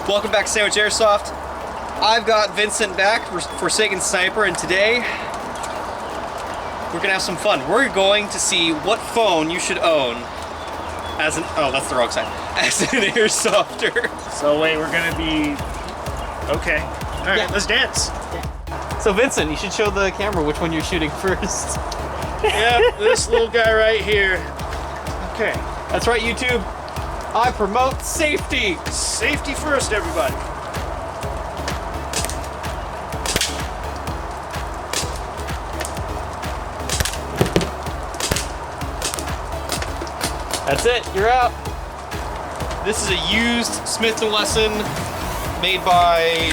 Welcome back to Sandwich Airsoft. I've got Vincent back, Forsaken Sniper, and today we're gonna have some fun. We're going to see what phone you should own as an, oh, that's the wrong side, as an Airsofter. So wait, we're gonna be, okay. All right, yeah. Let's dance. So Vincent, you should show the camera which one you're shooting first. Yep, this little guy right here. Okay. That's right, YouTube. I promote safety. Safety first, everybody. That's it, you're out. This is a used Smith & Wesson made by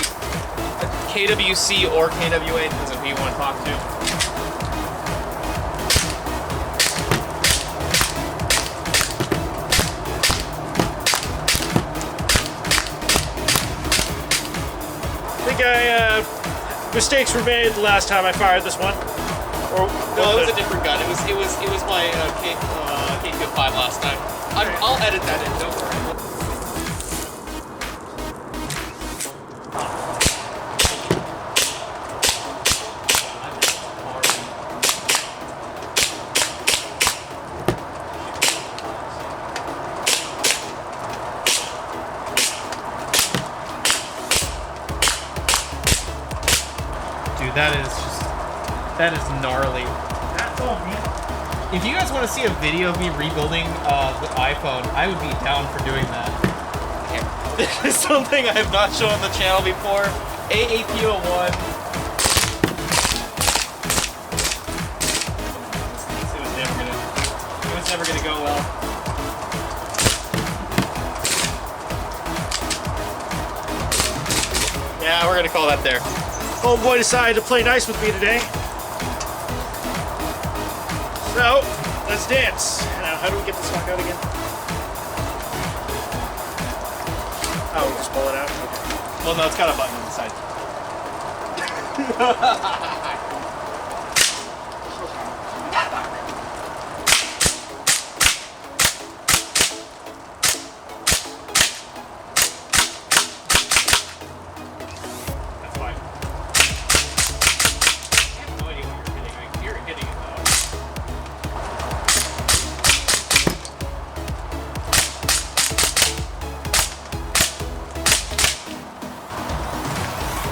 KWC or KWA, depends on who you want to talk to. I think mistakes were made the last time I fired this one. Or no, it was a different gun. It was my K-5 last time. I'll edit that in. Don't worry. Dude, that is gnarly. That's all me. If you guys want to see a video of me rebuilding the iPhone, I would be down for doing that. This is something I have not shown on the channel before. AAP01. It was never gonna go well. Yeah, we're gonna call that there. Homeboy decided to play nice with me today. So, let's dance. Now, how do we get this lock out again? Oh, we just pull it out? Okay. Well, no, it's got a button on the side.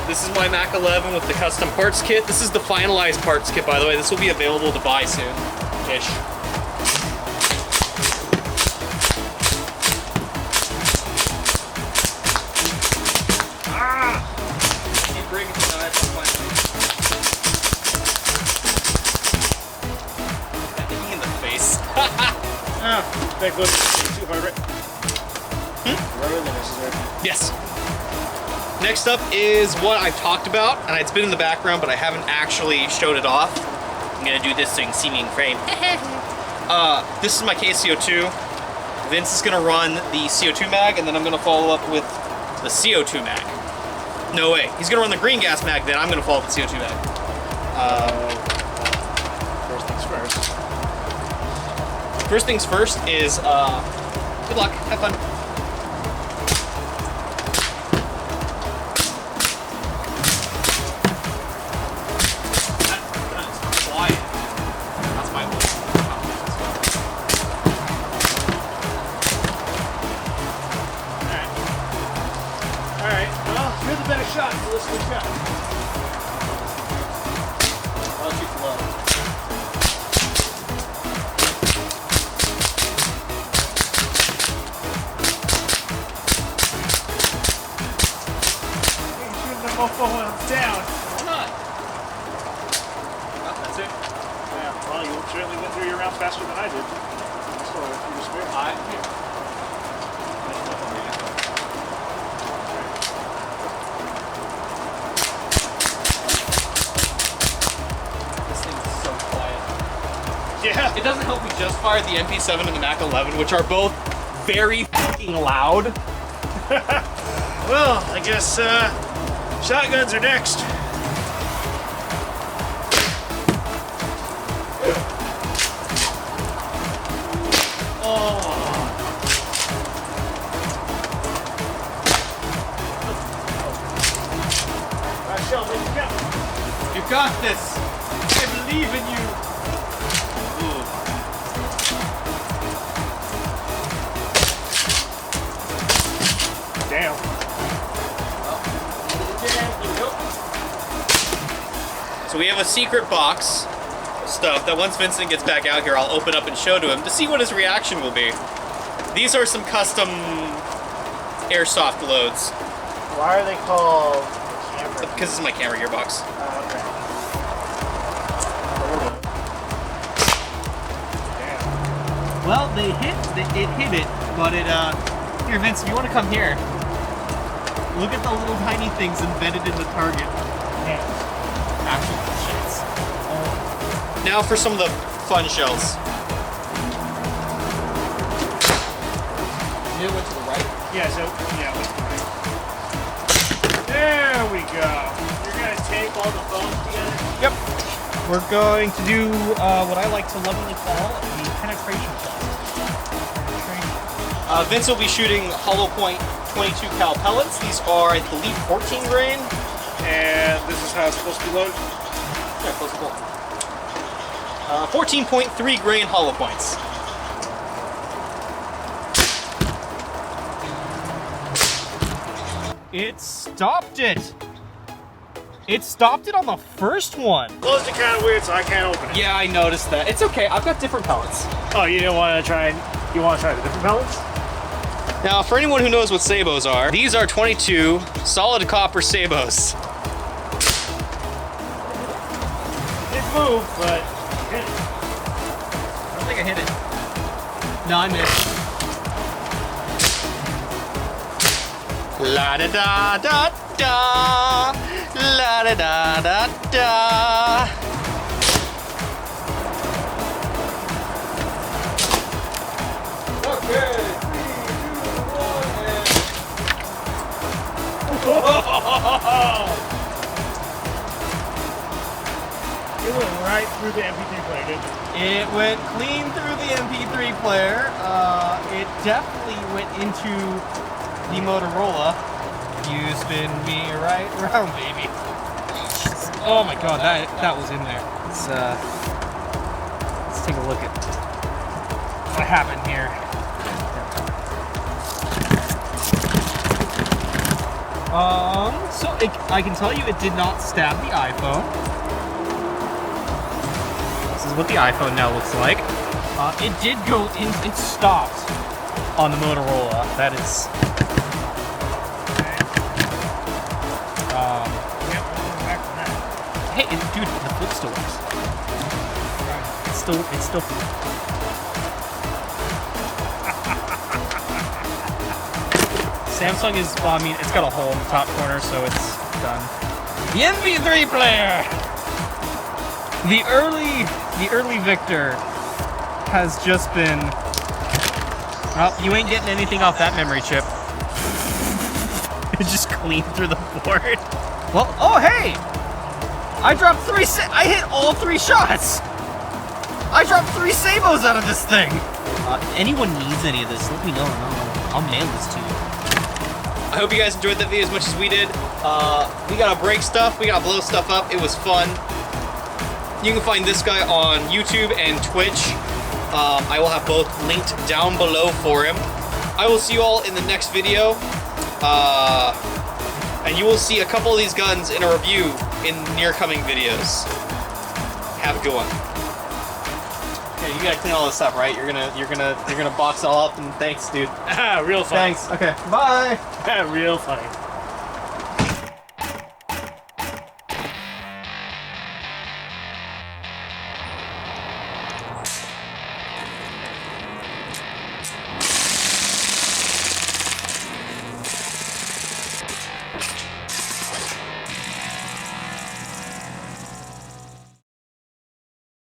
This is my Mac 11 with the custom parts kit. This is the finalized parts kit, by the way. This will be available to buy soon-ish. Ah! Keep bringing the knife on my face. I'm thinking in the face. Ah, that goes too hard, right? Rather than necessary. Yes. Next up is what I've talked about, and it's been in the background, but I haven't actually showed it off. I'm gonna do this thing, seeming frame. This is my KCO2. Vince is gonna run the CO2 mag, and then I'm gonna follow up with the CO2 mag. No way. He's gonna run the green gas mag, then I'm gonna follow up with CO2 mag. First things first. First things first is, good luck, have fun. You're the better shot, so let's go shot. I'll shoot slow. You're shooting the mofo when I'm down. Why not? Oh, that's it. Yeah, well, you certainly went through your rounds faster than I did. I still have a few to spare. Here. Yeah. It doesn't help we just fired the MP7 and the Mac 11, which are both very fucking loud. Well, I guess shotguns are next. this. I believe in you. Ooh. Damn. So we have a secret box of stuff that once Vincent gets back out here, I'll open up and show to him to see what his reaction will be. These are some custom airsoft loads. Why are they called camera? Because this is my camera gearbox. Okay. Damn. Well, it hit it, but it, here, Vince, if you want to come here, look at the little tiny things embedded in the target. Damn. Actual shits. Now for some of the fun shells. You went to the right? Yeah, so, yeah, wait. There we go. You're gonna tape all the phones together? Yep. We're going to do what I like to lovingly call the penetration test. Vince will be shooting hollow point 22 cal pellets. These are, I believe, 14 grain. And this is how it's supposed to be loaded? Yeah, close to goal. 14.3 grain hollow points. It stopped it. It stopped it on the first one. Closed it kind of weird, so I can't open it. Yeah, I noticed that. It's okay. I've got different pellets. Oh, you didn't want to try? You want to try the different pellets? Now, for anyone who knows what sabos are, these are 22 solid copper sabos. It moved, but you hit it. I don't think I hit it. No, I missed. La da da da da, la da da da da. Okay, 3, 2, 1, and... It went right through the MP3 player, didn't it? It went clean through the MP3 player. It definitely went into the Motorola. You spin me right round, baby. Oh my god, that was in there. Let's take a look at what happened here. I can tell you it did not stab the iPhone. This is what the iPhone now looks like. It did go in, it stopped on the Motorola. That is... Yep, back from that. Hey, dude, the flip still works. It's still... Samsung is, well, I mean, it's got a hole in the top corner, so it's done. The MP3 player! The early victor has just been... Well, you ain't getting anything off that memory chip. It just cleaned through the board. Well, oh hey! I dropped I hit all 3 shots! I dropped 3 sabos out of this thing! Anyone needs any of this, let me know and I'll mail this to you. I hope you guys enjoyed that video as much as we did. We gotta break stuff, we gotta blow stuff up. It was fun. You can find this guy on YouTube and Twitch. I will have both linked down below for him. I will see you all in the next video. And you will see a couple of these guns in a review in near coming videos. Have a good one. Okay, you gotta clean all this up, right? You're gonna box it all up, and thanks, dude. Real funny. Thanks. Okay. Bye. Real funny.